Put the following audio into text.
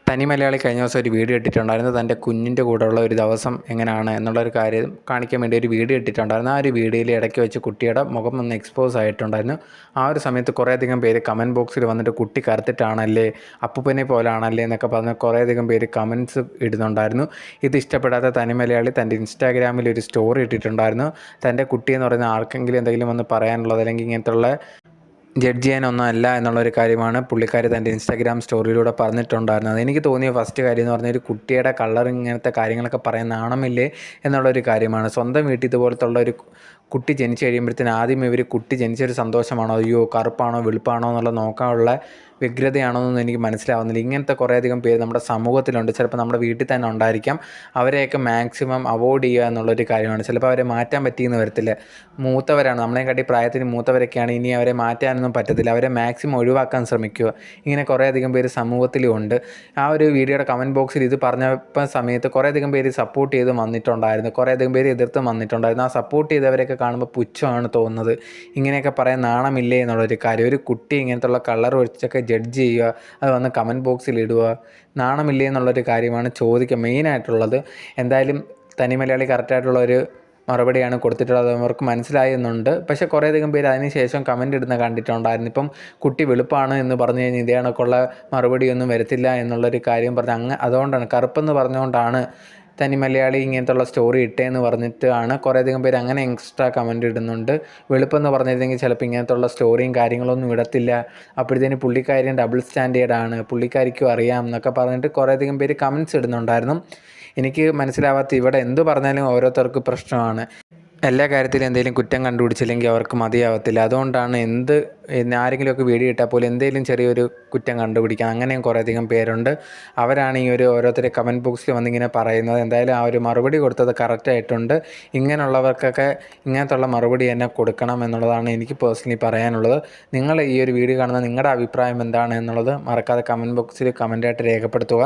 തനി മലയാളി കഴിഞ്ഞ ദിവസം ഒരു വീഡിയോ ഇട്ടിട്ടുണ്ടായിരുന്നു. തൻ്റെ കുഞ്ഞിൻ്റെ കൂടെയുള്ള ഒരു ദിവസം എങ്ങനെയാണ് എന്നുള്ളൊരു കാര്യം കാണിക്കാൻ വേണ്ടി ഒരു വീഡിയോ ഇട്ടിട്ടുണ്ടായിരുന്നു. ആ ഒരു വീഡിയോയിൽ ഇടയ്ക്ക് വെച്ച് കുട്ടിയുടെ മുഖം ഒന്ന് എക്സ്പോസ് ആയിട്ടുണ്ടായിരുന്നു. ആ ഒരു സമയത്ത് കുറേയധികം പേര് കമൻറ്റ് ബോക്സിൽ വന്നിട്ട് കുട്ടി കറുത്തിട്ടാണല്ലേ, അപ്പൂപ്പനെ പോലാണല്ലേ എന്നൊക്കെ പറഞ്ഞ് കുറേയധികം പേര് കമൻറ്റ്സ് ഇടുന്നുണ്ടായിരുന്നു. ഇത് ഇഷ്ടപ്പെടാത്ത തനി മലയാളി തൻ്റെ ഇൻസ്റ്റാഗ്രാമിൽ ഒരു സ്റ്റോറി ഇട്ടിട്ടുണ്ടായിരുന്നു. തൻ്റെ കുട്ടിയെന്ന് പറയുന്ന ആർക്കെങ്കിലും എന്തെങ്കിലും ഒന്ന് പറയാനുള്ളത് അല്ലെങ്കിൽ ഇങ്ങനത്തുള്ള ജഡ്ജ് ചെയ്യാനൊന്നും അല്ല എന്നുള്ളൊരു കാര്യമാണ് പുള്ളിക്കാരി തൻ്റെ ഇൻസ്റ്റാഗ്രാം സ്റ്റോറിയിലൂടെ പറഞ്ഞിട്ടുണ്ടായിരുന്നത്. എനിക്ക് തോന്നിയ ഫസ്റ്റ് കാര്യം എന്ന് പറഞ്ഞാൽ ഒരു കുട്ടിയുടെ കളർ ഇങ്ങനത്തെ കാര്യങ്ങളൊക്കെ പറയാൻ നാണമില്ലേ എന്നുള്ളൊരു കാര്യമാണ്. സ്വന്തം വീട്ടിൽ ഇതുപോലത്തുള്ള ഒരു കുട്ടി ജനിച്ച് കഴിയുമ്പോഴത്തേന് ആദ്യം ഇവർ കുട്ടി ജനിച്ചൊരു സന്തോഷമാണോ, അയ്യോ കറുപ്പാണോ വെളുപ്പാണോ എന്നുള്ളത് നോക്കാനുള്ള വ്യഗ്രതയാണോ എന്നൊന്നും എനിക്ക് മനസ്സിലാവുന്നില്ല. ഇങ്ങനത്തെ കുറേയധികം പേര് നമ്മുടെ സമൂഹത്തിലുണ്ട്. ചിലപ്പോൾ നമ്മുടെ വീട്ടിൽ തന്നെ ഉണ്ടായിരിക്കാം. അവരെയൊക്കെ മാക്സിമം അവോയ്ഡ് ചെയ്യുക എന്നുള്ളൊരു കാര്യമാണ്. ചിലപ്പോൾ അവരെ മാറ്റാൻ പറ്റിയെന്ന് വരത്തില്ല. മൂത്തവരാണ്, നമ്മളെക്കാട്ടി പ്രായത്തിന് മൂത്തവരൊക്കെയാണ്, ഇനി അവരെ മാറ്റാനൊന്നും പറ്റത്തില്ല. അവരെ മാക്സിമം ഒഴിവാക്കാൻ ശ്രമിക്കുക. ഇങ്ങനെ കുറേയധികം പേര് സമൂഹത്തിലും ഉണ്ട്. ആ ഒരു വീഡിയോയുടെ കമൻറ്റ് ബോക്സിൽ ഇത് പറഞ്ഞപ്പോൾ സമയത്ത് കുറേയധികം പേര് സപ്പോർട്ട് ചെയ്ത് വന്നിട്ടുണ്ടായിരുന്നു, കുറേയധികം പേര് എതിർത്ത് വന്നിട്ടുണ്ടായിരുന്നു. ആ സപ്പോർട്ട് ചെയ്തവരൊക്കെ കാണുമ്പോൾ പുച്ഛമാണ് തോന്നുന്നത്. ഇങ്ങനെയൊക്കെ പറയാൻ നാണമില്ലേ എന്നുള്ളൊരു കാര്യം. ഒരു കുട്ടി ഇങ്ങനത്തുള്ള കളർ വെച്ചൊക്കെ ജഡ്ജ് ചെയ്യുക, അത് വന്ന് കമൻറ്റ് ബോക്സിൽ ഇടുക, നാണമില്ലേ എന്നുള്ളൊരു കാര്യമാണ് ചോദിക്കുക മെയിനായിട്ടുള്ളത്. എന്തായാലും തനി മലയാളി കറക്റ്റായിട്ടുള്ളൊരു മറുപടിയാണ് കൊടുത്തിട്ടുള്ളത്. അവർക്ക് മനസ്സിലായെന്നുണ്ട്. പക്ഷേ കുറേയധികം പേര് അതിന് ശേഷം കമൻ്റ് ഇടുന്ന കണ്ടിട്ടുണ്ടായിരുന്നു. ഇപ്പം കുട്ടി വെളുപ്പാണ് എന്ന് പറഞ്ഞു കഴിഞ്ഞാൽ ഇതേ കണക്കുള്ള മറുപടിയൊന്നും വരത്തില്ല എന്നുള്ളൊരു കാര്യം പറഞ്ഞ് അതുകൊണ്ടാണ് കറുപ്പെന്ന് പറഞ്ഞുകൊണ്ടാണ് തനി മലയാളി ഇങ്ങനത്തുള്ള സ്റ്റോറി ഇട്ടേന്ന് പറഞ്ഞിട്ടാണ് കുറേയധികം പേര് അങ്ങനെ എക്സ്ട്രാ കമൻ്റ് ഇടുന്നുണ്ട്. വെളുപ്പെന്ന് പറഞ്ഞിരുന്നെങ്കിൽ ചിലപ്പോൾ ഇങ്ങനത്തുള്ള സ്റ്റോറിയും കാര്യങ്ങളൊന്നും ഇടത്തില്ല. അപ്പോഴത്തേന് പുള്ളിക്കാരിയും ഡബിൾ സ്റ്റാൻഡേർഡാണ്, പുള്ളിക്കാരിക്കും അറിയാം എന്നൊക്കെ പറഞ്ഞിട്ട് കുറേയധികം പേര് കമൻറ്റ്സ് ഇടുന്നുണ്ടായിരുന്നു. എനിക്ക് മനസ്സിലാവാത്ത, ഇവിടെ എന്ത് പറഞ്ഞാലും ഓരോരുത്തർക്ക് പ്രശ്നമാണ്. എല്ലാ കാര്യത്തിലും എന്തെങ്കിലും കുറ്റം കണ്ടുപിടിച്ചില്ലെങ്കിൽ അവർക്ക് മതിയാവത്തില്ല. അതുകൊണ്ടാണ് ആരെങ്കിലുമൊക്കെ വീഡിയോ ഇട്ടാൽ പോലും എന്തെങ്കിലും ചെറിയൊരു കുറ്റം കണ്ടുപിടിക്കാം. അങ്ങനെയും കുറേയധികം പേരുണ്ട്. അവരാണ് ഈ ഒരു ഓരോരുത്തരെ കമൻറ്റ് ബോക്സിൽ വന്നിങ്ങനെ പറയുന്നത്. എന്തായാലും ആ ഒരു മറുപടി കൊടുത്തത് കറക്റ്റായിട്ടുണ്ട്. ഇങ്ങനെയുള്ളവർക്കൊക്കെ ഇങ്ങനത്തുള്ള മറുപടി തന്നെ കൊടുക്കണം എന്നുള്ളതാണ് എനിക്ക് പേഴ്സണലി പറയാനുള്ളത്. നിങ്ങൾ ഈ ഒരു വീഡിയോ കാണുന്ന നിങ്ങളുടെ അഭിപ്രായം എന്താണ് എന്നുള്ളത് മറക്കാതെ കമൻറ്റ് ബോക്സിൽ കമൻറ്റായിട്ട് രേഖപ്പെടുത്തുക.